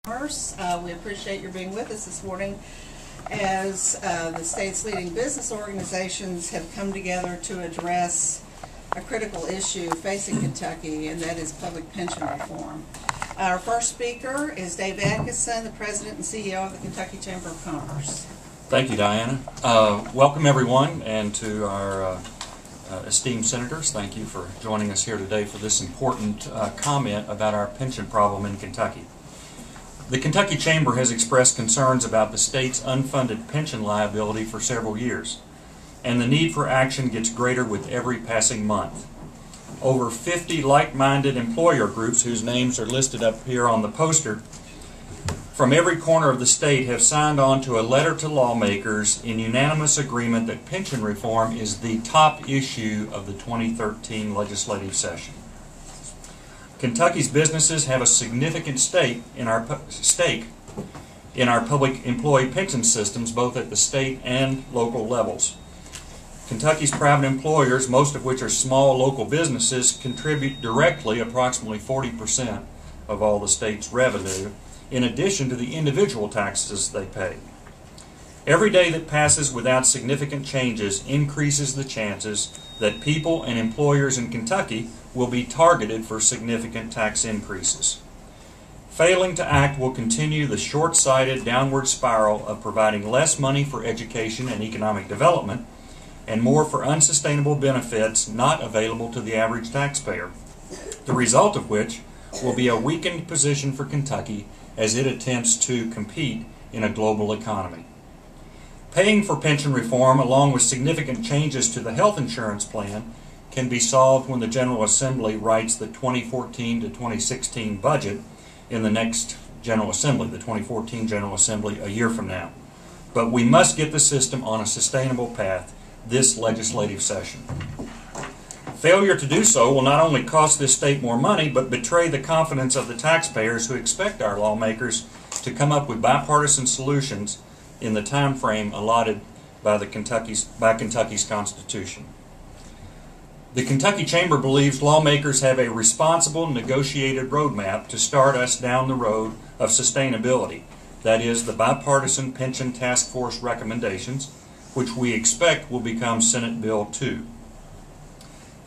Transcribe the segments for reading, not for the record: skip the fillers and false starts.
We appreciate your being with us this morning as the state's leading business organizations have come together to address a critical issue facing Kentucky, and that is public pension reform. Our first speaker is Dave Atkinson, the President and CEO of the Kentucky Chamber of Commerce. Thank you, Diana. Welcome everyone, and to our esteemed senators, thank you for joining us here today for this important comment about our pension problem in Kentucky. The Kentucky Chamber has expressed concerns about the state's unfunded pension liability for several years, and the need for action gets greater with every passing month. Over 50 like-minded employer groups, whose names are listed up here on the poster, from every corner of the state have signed on to a letter to lawmakers in unanimous agreement that pension reform is the top issue of the 2013 legislative session. Kentucky's businesses have a significant stake in our public employee pension systems, both at the state and local levels. Kentucky's private employers, most of which are small local businesses, contribute directly approximately 40% of all the state's revenue, in addition to the individual taxes they pay. Every day that passes without significant changes increases the chances that people and employers in Kentucky will be targeted for significant tax increases. Failing to act will continue the short-sighted downward spiral of providing less money for education and economic development and more for unsustainable benefits not available to the average taxpayer, the result of which will be a weakened position for Kentucky as it attempts to compete in a global economy. Paying for pension reform, along with significant changes to the health insurance plan, can be solved when the General Assembly writes the 2014 to 2016 budget in the next General Assembly, the 2014 General Assembly, a year from now. But we must get the system on a sustainable path this legislative session. Failure to do so will not only cost this state more money, but betray the confidence of the taxpayers who expect our lawmakers to come up with bipartisan solutions in the time frame allotted by Kentucky's Constitution. The Kentucky Chamber believes lawmakers have a responsible, negotiated roadmap to start us down the road of sustainability. That is, the bipartisan pension task force recommendations, which we expect will become Senate Bill 2.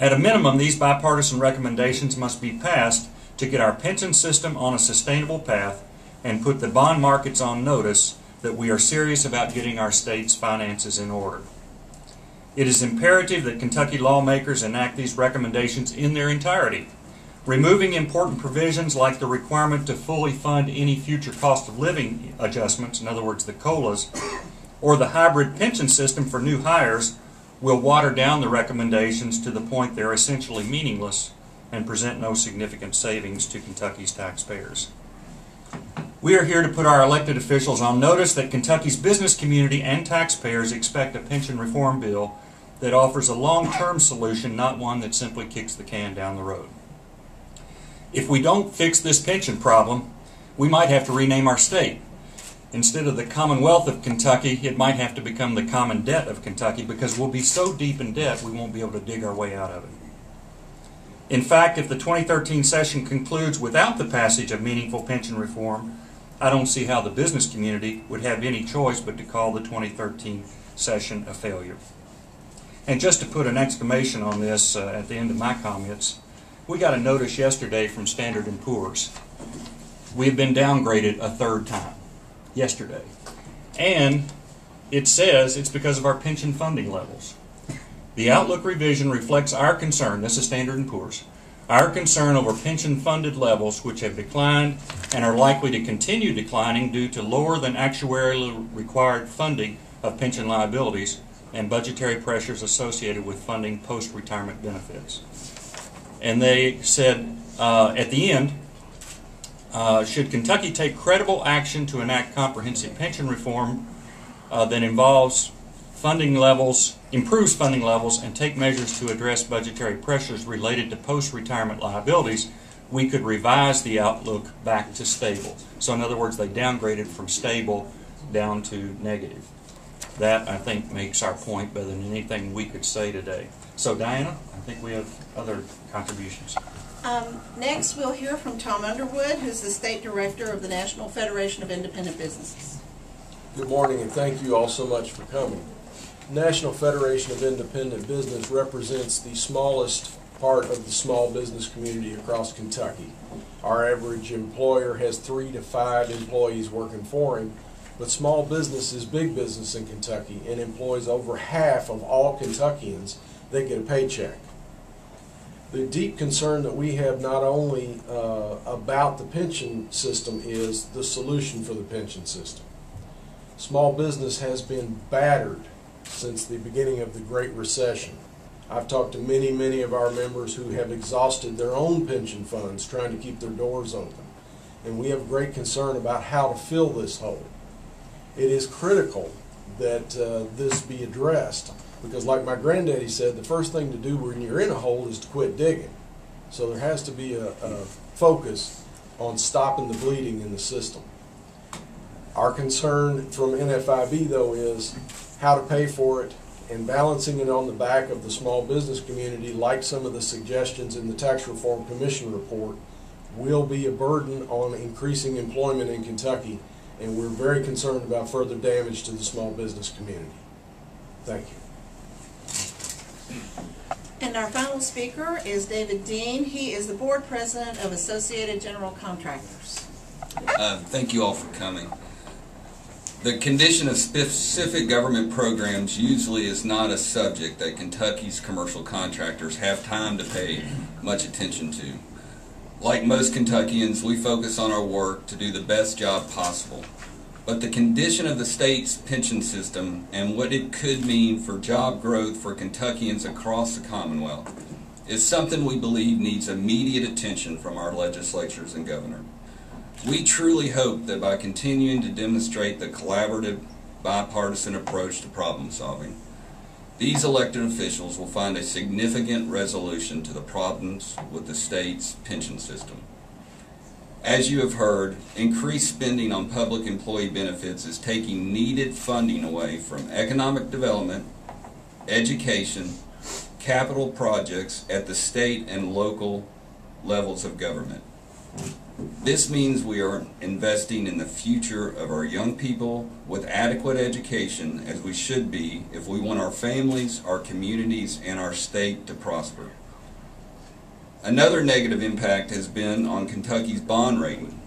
At a minimum, these bipartisan recommendations must be passed to get our pension system on a sustainable path and put the bond markets on notice that we are serious about getting our state's finances in order. It is imperative that Kentucky lawmakers enact these recommendations in their entirety, removing important provisions like the requirement to fully fund any future cost of living adjustments, in other words, the COLAs, or the hybrid pension system for new hires will water down the recommendations to the point they're essentially meaningless and present no significant savings to Kentucky's taxpayers. We are here to put our elected officials on notice that Kentucky's business community and taxpayers expect a pension reform bill that offers a long-term solution, not one that simply kicks the can down the road. If we don't fix this pension problem, we might have to rename our state. Instead of the Commonwealth of Kentucky, it might have to become the Common Debt of Kentucky, because we'll be so deep in debt we won't be able to dig our way out of it. In fact, if the 2013 session concludes without the passage of meaningful pension reform, I don't see how the business community would have any choice but to call the 2013 session a failure. And just to put an exclamation on this at the end of my comments, we got a notice yesterday from Standard & Poor's. We've been downgraded a third time. Yesterday. And it says it's because of our pension funding levels. The outlook revision reflects our concern, this is Standard & Poor's, our concern over pension funded levels which have declined and are likely to continue declining due to lower than actuarially required funding of pension liabilities and budgetary pressures associated with funding post-retirement benefits. And they said at the end, should Kentucky take credible action to enact comprehensive pension reform that involves funding levels, improves funding levels, and take measures to address budgetary pressures related to post-retirement liabilities, we could revise the outlook back to stable. So in other words, they downgraded from stable down to negative. That, I think, makes our point better than anything we could say today. So Diana, I think we have other contributions. Next, we'll hear from Tom Underwood, who's the State Director of the National Federation of Independent Businesses. Good morning, and thank you all so much for coming. National Federation of Independent Business represents the smallest part of the small business community across Kentucky. Our average employer has 3 to 5 employees working for him, but small business is big business in Kentucky and employs over half of all Kentuckians that get a paycheck. The deep concern that we have not only about the pension system is the solution for the pension system. Small business has been battered since the beginning of the Great Recession. I've talked to many of our members who have exhausted their own pension funds trying to keep their doors open. And we have great concern about how to fill this hole. It is critical that this be addressed because, like my granddaddy said, the first thing to do when you're in a hole is to quit digging. So there has to be a focus on stopping the bleeding in the system. Our concern from NFIB, though, is how to pay for it and balancing it on the back of the small business community, like some of the suggestions in the Tax Reform Commission report, will be a burden on increasing employment in Kentucky, and we're very concerned about further damage to the small business community. Thank you. And our final speaker is David Dean. He is the Board President of Associated General Contractors. Thank you all for coming. The condition of specific government programs usually is not a subject that Kentucky's commercial contractors have time to pay much attention to. Like most Kentuckians, we focus on our work to do the best job possible. But the condition of the state's pension system and what it could mean for job growth for Kentuckians across the Commonwealth is something we believe needs immediate attention from our legislatures and governor. We truly hope that by continuing to demonstrate the collaborative, bipartisan approach to problem solving, these elected officials will find a significant resolution to the problems with the state's pension system. As you have heard, increased spending on public employee benefits is taking needed funding away from economic development, education, capital projects at the state and local levels of government. This means we are investing in the future of our young people with adequate education, as we should be if we want our families, our communities, and our state to prosper. Another negative impact has been on Kentucky's bond rating,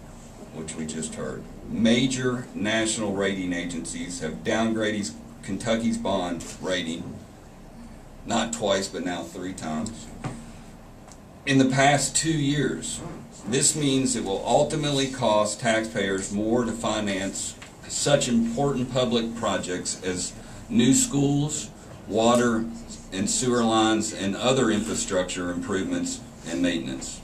which we just heard. Major national rating agencies have downgraded Kentucky's bond rating, not twice, but now 3 times, in the past 2 years. This means it will ultimately cost taxpayers more to finance such important public projects as new schools, water and sewer lines, and other infrastructure improvements and maintenance.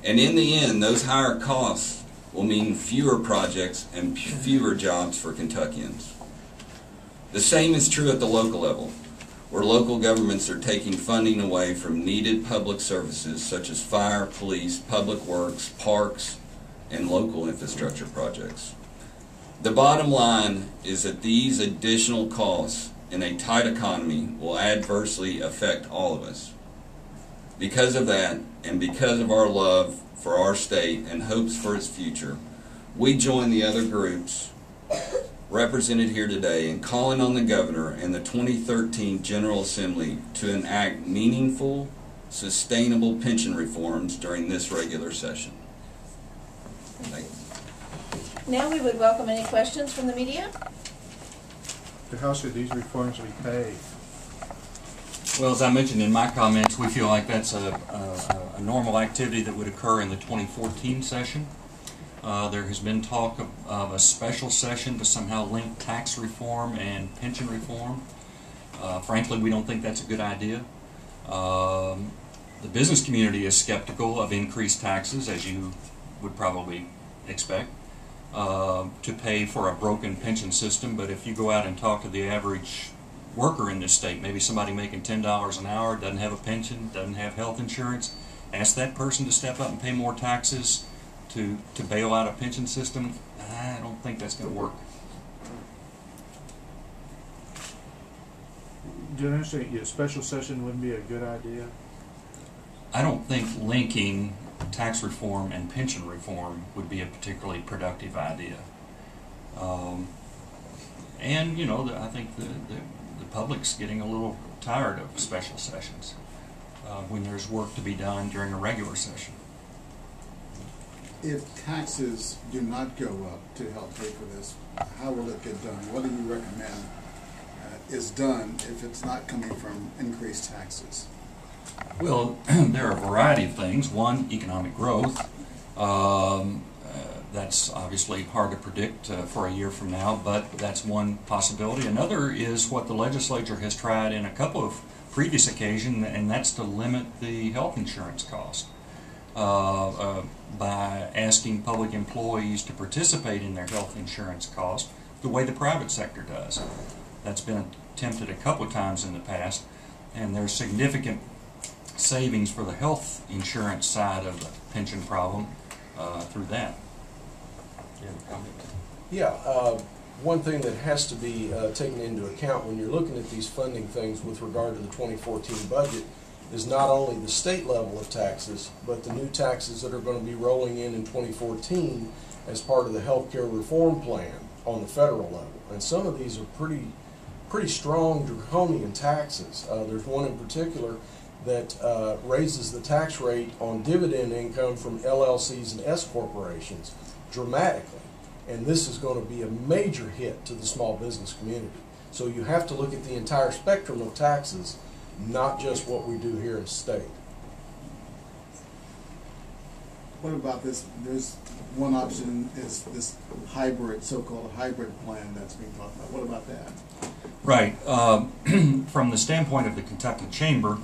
And in the end, those higher costs will mean fewer projects and fewer jobs for Kentuckians. The same is true at the local level, where local governments are taking funding away from needed public services such as fire, police, public works, parks, and local infrastructure projects. The bottom line is that these additional costs in a tight economy will adversely affect all of us. Because of that, and because of our love for our state and hopes for its future, we join the other groups represented here today in calling on the governor and the 2013 General Assembly to enact meaningful, sustainable pension reforms during this regular session. Thank you. Now we would welcome any questions from the media. How should these reforms be paid? Well, as I mentioned in my comments, we feel like that's a normal activity that would occur in the 2014 session. There has been talk of a special session to somehow link tax reform and pension reform. Frankly, we don't think that's a good idea. The business community is skeptical of increased taxes, as you would probably expect, to pay for a broken pension system. But if you go out and talk to the average worker in this state, maybe somebody making $10 an hour, doesn't have a pension, doesn't have health insurance, ask that person to step up and pay more taxes to bail out a pension system. I don't think that's going to work. Do you understand a special session wouldn't be a good idea? I don't think linking tax reform and pension reform would be a particularly productive idea. And you know, I think the public's getting a little tired of special sessions when there's work to be done during a regular session. If taxes do not go up to help pay for this, how will it get done? What do you recommend is done if it's not coming from increased taxes? Well, there are a variety of things. One, economic growth. That's obviously hard to predict for a year from now, but that's one possibility. Another is what the legislature has tried in a couple of previous occasions, and that's to limit the health insurance cost by asking public employees to participate in their health insurance cost the way the private sector does. That's been attempted a couple of times in the past, and there's significant savings for the health insurance side of the pension problem through that. Do you have a comment? Yeah, one thing that has to be taken into account when you're looking at these funding things with regard to the 2014 budget is not only the state level of taxes, but the new taxes that are going to be rolling in 2014 as part of the healthcare reform plan on the federal level. And some of these are pretty strong draconian taxes. There's one in particular that raises the tax rate on dividend income from LLCs and S corporations dramatically. And this is going to be a major hit to the small business community. So you have to look at the entire spectrum of taxes, not just what we do here in state. What about this? There's one option is this hybrid, so-called hybrid plan that's being talked about. What about that? Right. From the standpoint of the Kentucky Chamber,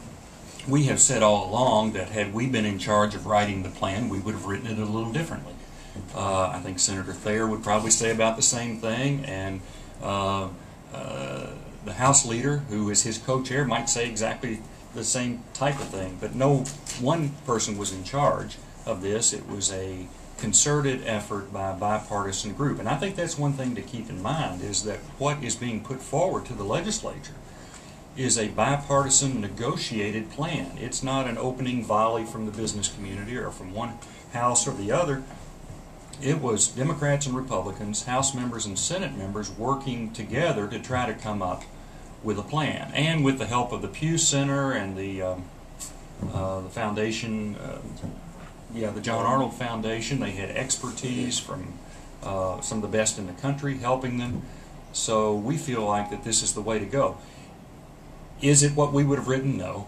we have said all along that had we been in charge of writing the plan, we would have written it a little differently. I think Senator Thayer would probably say about the same thing, and the House leader, who is his co-chair, might say exactly the same type of thing. But no one person was in charge of this. It was a concerted effort by a bipartisan group. And I think that's one thing to keep in mind, is that what is being put forward to the legislature is a bipartisan negotiated plan. It's not an opening volley from the business community or from one house or the other. It was Democrats and Republicans, House members and Senate members working together to try to come up with a plan, and with the help of the Pew Center and the foundation, the John Arnold Foundation. They had expertise from some of the best in the country helping them. So we feel like that this is the way to go. Is it what we would have written? No,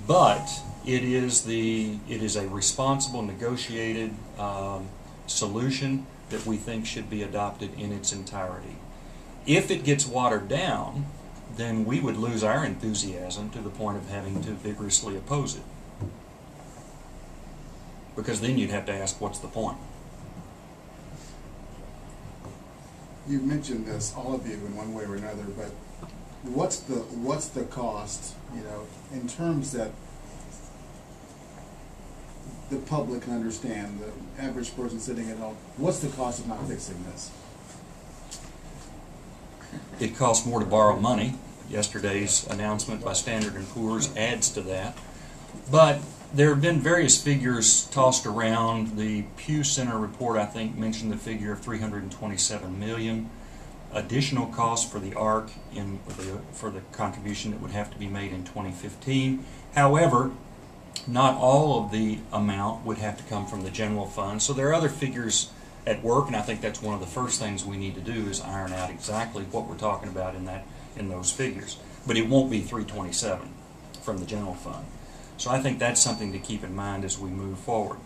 but it is a responsible, negotiated solution that we think should be adopted in its entirety. If it gets watered down, then we would lose our enthusiasm to the point of having to vigorously oppose it. Because then you'd have to ask, what's the point? You mentioned this, all of you, in one way or another, but what's the cost, in terms that the public can understand, the average person sitting at home, what's the cost of not fixing this? It costs more to borrow money. Yesterday's announcement by Standard & Poor's adds to that. But there have been various figures tossed around. The Pew Center report, I think, mentioned the figure of $327 million. Additional costs for the ARC for the contribution that would have to be made in 2015. However, not all of the amount would have to come from the general fund. So there are other figures at work, and I think that's one of the first things we need to do is iron out exactly what we're talking about in those figures. But it won't be 327 from the general fund. So I think that's something to keep in mind as we move forward.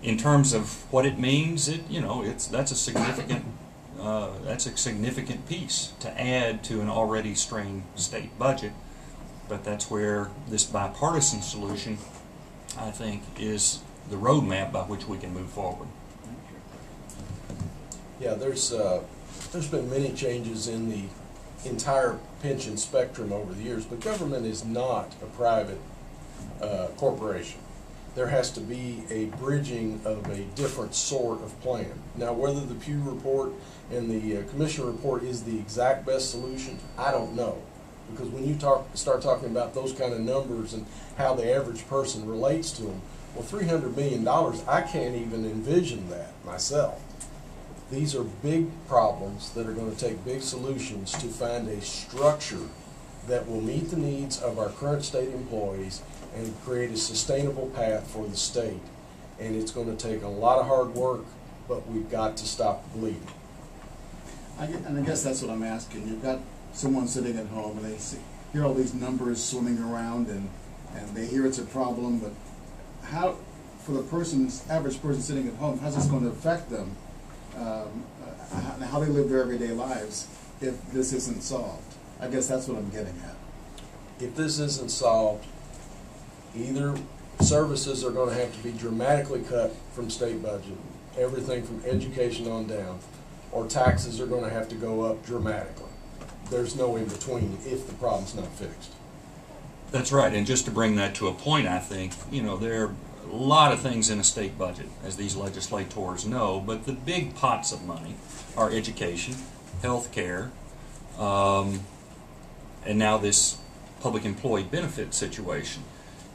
In terms of what it means, that's a significant piece to add to an already strained state budget. But that's where this bipartisan solution, I think, is the roadmap by which we can move forward. Yeah, there's been many changes in the entire pension spectrum over the years, but government is not a private corporation. There has to be a bridging of a different sort of plan. Now, whether the Pew report and the Commission report is the exact best solution, I don't know. Because when you start talking about those kind of numbers and how the average person relates to them, Well, $300 million, I can't even envision that myself. These are big problems that are going to take big solutions to find a structure that will meet the needs of our current state employees and create a sustainable path for the state. And it's going to take a lot of hard work, but we've got to stop the bleeding. And I guess that's what I'm asking. You've got someone sitting at home and they hear all these numbers swimming around and they hear it's a problem, but how, for the average person sitting at home, how's this going to affect them, how they live their everyday lives if this isn't solved? I guess that's what I'm getting at. If this isn't solved, either services are going to have to be dramatically cut from state budget, everything from education on down, or taxes are going to have to go up dramatically. There's no in between if the problem's not fixed. That's right, and just to bring that to a point, I think, there are a lot of things in a state budget, as these legislators know, but the big pots of money are education, health care, and now this public employee benefit situation.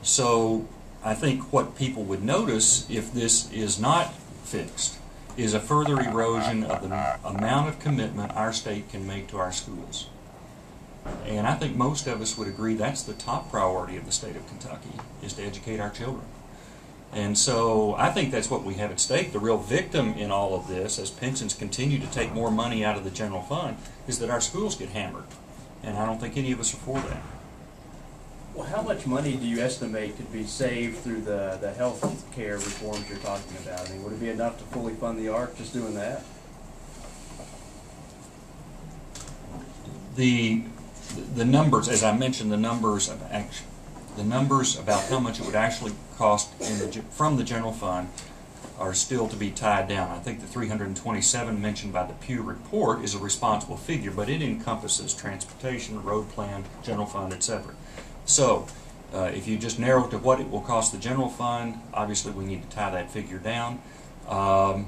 So I think what people would notice if this is not fixed is a further erosion of the amount of commitment our state can make to our schools. And I think most of us would agree that's the top priority of the state of Kentucky, is to educate our children. And so I think that's what we have at stake. The real victim in all of this, as pensions continue to take more money out of the general fund, is that our schools get hammered. And I don't think any of us are for that. Well, how much money do you estimate could be saved through the health care reforms you're talking about? I mean, would it be enough to fully fund the ARC just doing that? The numbers, as I mentioned, the numbers about how much it would actually cost from the general fund are still to be tied down. I think the 327 mentioned by the Pew report is a responsible figure, but it encompasses transportation, road plan, general fund, etc. So if you just narrow it to what it will cost the general fund, obviously we need to tie that figure down. But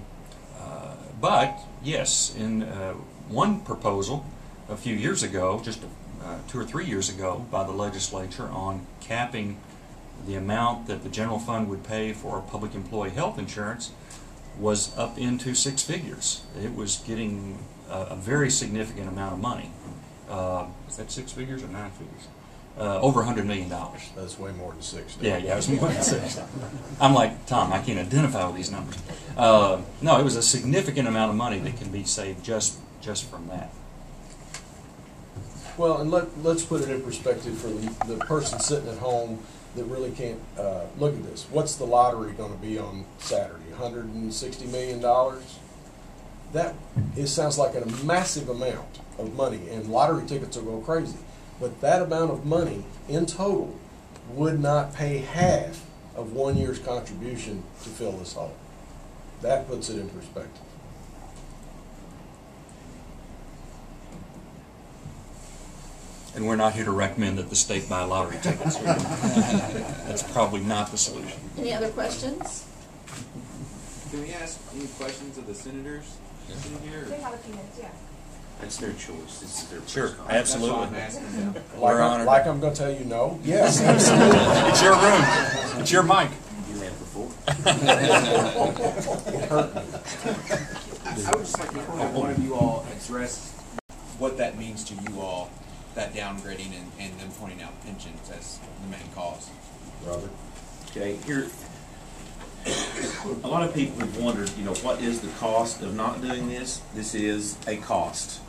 yes, in one proposal a few years ago, just 2 or 3 years ago, by the legislature on capping the amount that the general fund would pay for public employee health insurance was up into 6 figures. It was getting a very significant amount of money. Is that 6 figures or 9 figures? Over $100 million. That's way more than 6. Yeah, it was more than 6. I'm like, Tom, I can't identify with these numbers. No, it was a significant amount of money that can be saved just from that. Well, and let's put it in perspective for the person sitting at home that really can't look at this. What's the lottery going to be on Saturday? $160 million? It sounds like a massive amount of money, and lottery tickets will go crazy. But that amount of money in total would not pay half of 1 year's contribution to fill this hole. That puts it in perspective. And we're not here to recommend that the state buy lottery tickets. That's probably not the solution. Any other questions? Can we ask any questions of the senators sitting here? They have a few minutes, yeah. It's their choice. This is their Sure, first absolutely. That's why I'm asking them. We're honored. Like I'm going to tell you no? Yes, absolutely. It's your room. It's your mic. You have before. It hurt me. I would just like to have one of you all address what that means to you all, that downgrading and them pointing out pensions as the main cause. Robert? Okay, here, a lot of people have wondered, what is the cost of not doing this? This is a cost.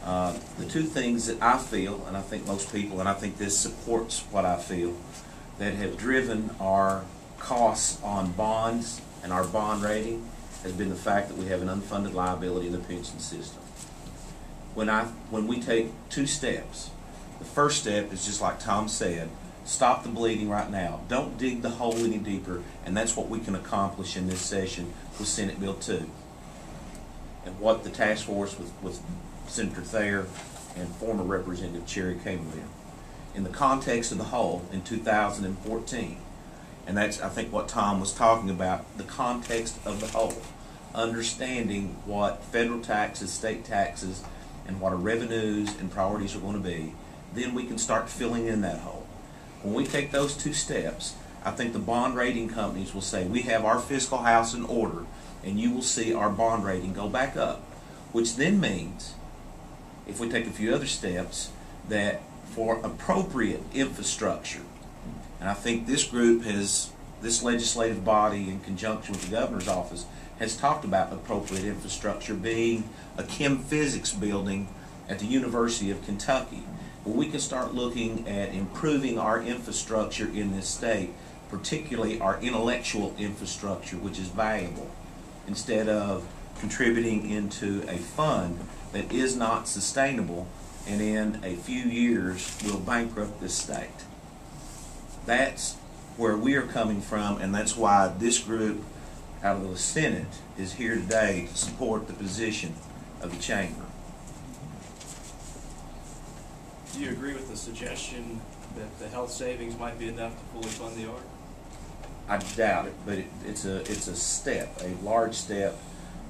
The two things that I feel, and I think most people, and I think this supports what I feel, that have driven our costs on bonds and our bond rating has been the fact that we have an unfunded liability in the pension system. When we take 2 steps, the first step is just like Tom said, stop the bleeding right now. Don't dig the hole any deeper, and that's what we can accomplish in this session with Senate Bill 2. And what the task force with Senator Thayer and former Representative Cherry came with. In the context of the whole, in 2014, and that's, I think, what Tom was talking about, the context of the whole, understanding what federal taxes, state taxes, and what our revenues and priorities are going to be, then we can start filling in that hole. When we take those 2 steps, I think the bond rating companies will say, we have our fiscal house in order, and you will see our bond rating go back up, which then means, if we take a few other steps, that for appropriate infrastructure, and I think this group has, this legislative body in conjunction with the governor's office, has talked about appropriate infrastructure being a chem physics building at the University of Kentucky, where we can start looking at improving our infrastructure in this state, particularly our intellectual infrastructure, which is valuable, instead of contributing into a fund that is not sustainable and in a few years will bankrupt this state. That's where we are coming from, and that's why this group out of the Senate is here today to support the position of the chamber. Do you agree with the suggestion that the health savings might be enough to fully fund the ARC? I doubt it, but it's a step, a large step.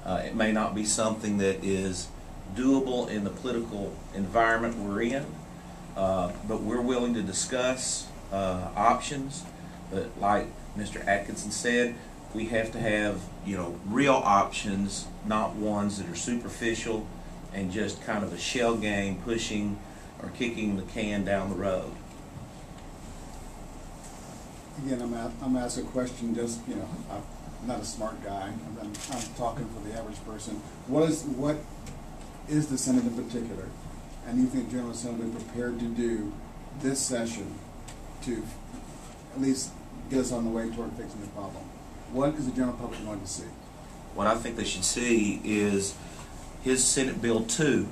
It may not be something that is doable in the political environment we're in, but we're willing to discuss options. But like Mr. Atkinson said, we have to have, you know, real options, not ones that are superficial and just kind of a shell game, pushing or kicking the can down the road. Again, I'm asked a question. Just, you know, I'm not a smart guy. I'm talking for the average person. What is the Senate in particular, and you think General Assembly prepared to do this session to at least get us on the way toward fixing the problem? What is the general public going to see? What I think they should see is his Senate Bill 2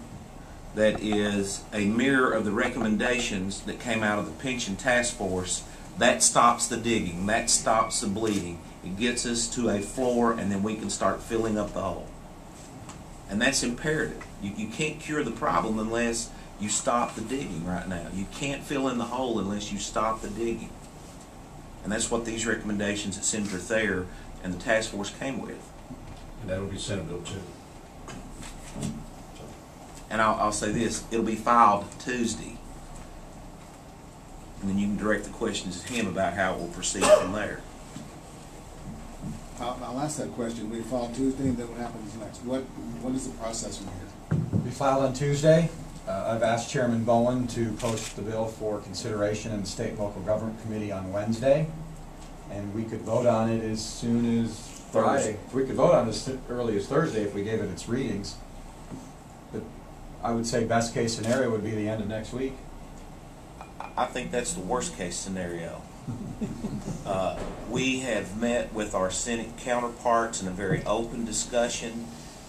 that is a mirror of the recommendations that came out of the Pension Task Force. That stops the digging, that stops the bleeding. It gets us to a floor, and then we can start filling up the hole. And that's imperative. You can't cure the problem unless you stop the digging right now. You can't fill in the hole unless you stop the digging. And that's what these recommendations that Senator Thayer and the task force came with. And that'll be Senate Bill 2. And I'll say this, it'll be filed Tuesday. And then you can direct the questions to him about how it will proceed from there. I'll ask that question. We file Tuesday, and then what happens next? What is the process from here? We filed on Tuesday. I've asked Chairman Bowen to post the bill for consideration in the State and Local Government Committee on Wednesday, and we could vote on it as soon as Friday. We could vote on it as early as Thursday if we gave it its readings. But I would say best case scenario would be the end of next week. I think that's the worst case scenario. We have met with our Senate counterparts in a very open discussion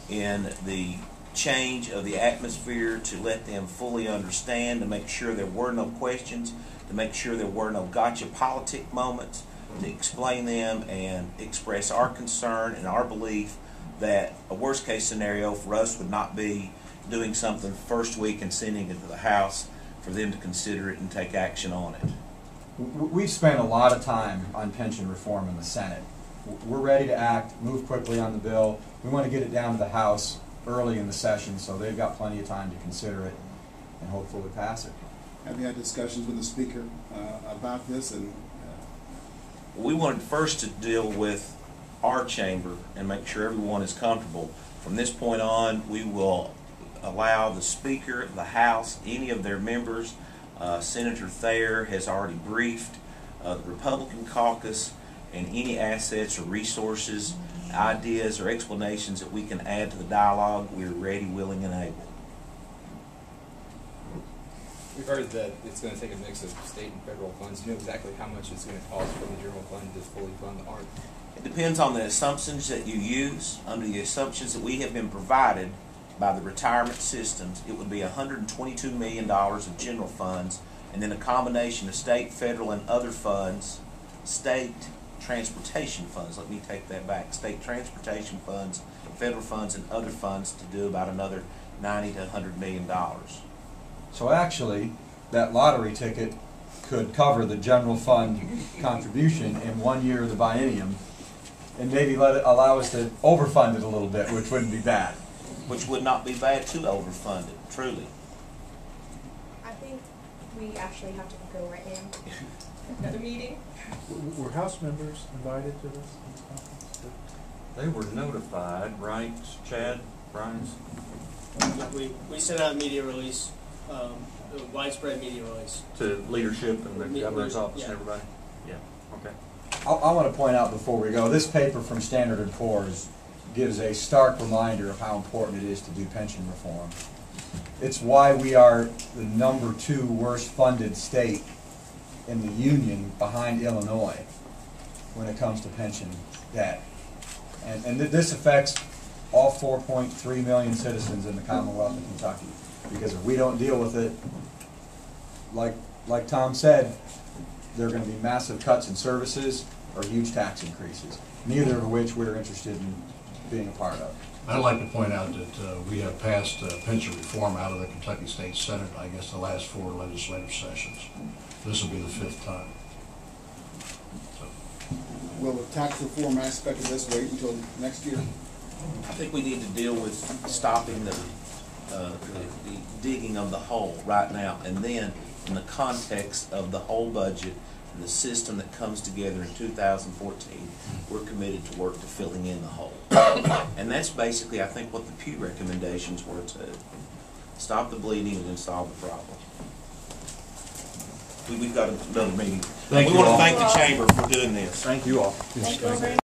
in the change of the atmosphere to let them fully understand, to make sure there were no questions, to make sure there were no gotcha politic moments, to explain them and express our concern and our belief that a worst case scenario for us would not be doing something first week and sending it to the House for them to consider it and take action on it. We've spent a lot of time on pension reform in the Senate. We're ready to act, move quickly on the bill. We want to get it down to the House early in the session, so they've got plenty of time to consider it and hopefully pass it. Have you had discussions with the Speaker about this? And we wanted first to deal with our chamber and make sure everyone is comfortable. From this point on, we will allow the Speaker, the House, any of their members. Senator Thayer has already briefed the Republican caucus, and any assets or resources, ideas or explanations that we can add to the dialogue, we're ready, willing, and able. We've heard that it's going to take a mix of state and federal funds. Do you know exactly how much it's going to cost from the general fund to fully fund the ARC? It depends on the assumptions that you use. Under the assumptions that we have been provided by the retirement systems, it would be $122 million of general funds, and then a combination of state, federal, and other funds, state transportation funds, let me take that back, state transportation funds, federal funds, and other funds to do about another $90 to $100 million. So actually, that lottery ticket could cover the general fund contribution in 1 year of the biennium, and maybe allow us to overfund it a little bit, which wouldn't be bad. Which would not be bad to overfund it, truly. I think we actually have to go right now. another meeting. Were House members invited to this conference? They were notified, right, Chad, Brian? We sent out a media release, a widespread media release. To leadership and the governor's office and everybody? Yeah, okay. I want to point out before we go, this paper from Standard & Poor's gives a stark reminder of how important it is to do pension reform. It's why we are the #2 worst funded state in the union behind Illinois when it comes to pension debt. And this affects all 4.3 million citizens in the Commonwealth of Kentucky. Because if we don't deal with it, like Tom said, there are going to be massive cuts in services or huge tax increases, neither of which we're interested in being a part of. I'd like to point out that we have passed pension reform out of the Kentucky State Senate, I guess, the last 4 legislative sessions. This will be the 5th time. So. Will the tax reform aspect of this wait until next year? I think we need to deal with stopping the digging of the hole right now, and then in the context of the whole budget and the system that comes together in 2014, we're committed to work to filling in the hole. And that's basically, I think, what the Pew recommendations were to stop the bleeding and then solve the problem. We've got another meeting. We want to thank the Chamber for doing this. Thank you all. Thank you all very much.